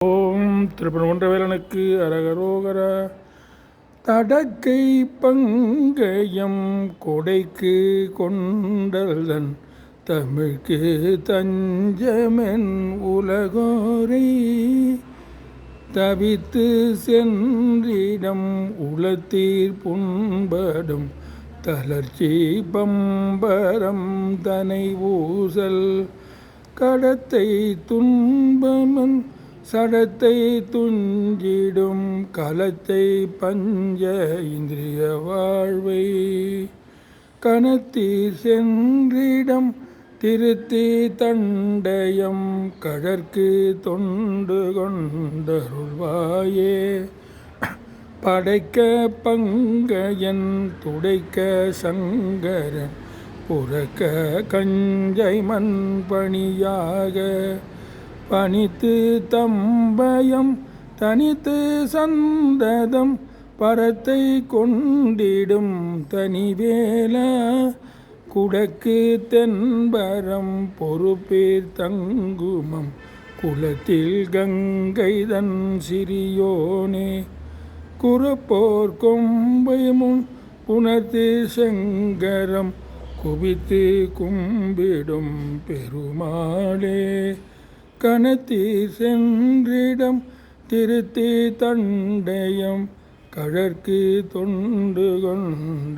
ஓம் திருப்பரங்குன்றவேலனுக்கு அரகரோகர. தடக்கை பங்கயம் கொடைக்கு கொண்டல்தன் தமிழ்க்கு தஞ்சமென் உலகோரை தவித்து சென்றிடம் உளத்தீர் புண்படும் தளர்ச்சி பம்பரம் தனை ஊசல் கடத்தை துன்பமன் சடத்தை துஞ்சிடும் கலத்தை பஞ்ச இந்திரிய வாழ்வை கணத்தீர் சென்றிடம் திருத்தி தண்டயம் கடற்கு தொண்டு கொண்டருள்வாயே படைக்க பங்கயன் துடைக்க சங்கரன் புறக்க கஞ்சை மண் பணியாக பணித்து தம்பயம் தனித்து சந்ததம் பரத்தை கொண்டிடும் தனிவேல குடக்கு தென்பரம் பொறுப்பேர் தங்குமம் குலத்தில் கங்கைதன் சிறியோனே குறப்போர் கொம்பை முன் புணர்த்து செங்கரம் குவித்து கும்பிடும் பெருமாளே கணத்தீர் சென்றிடம் திருத்தி தண்டயம் கடற்கு தொண்டு கொண்டருள்வாயே.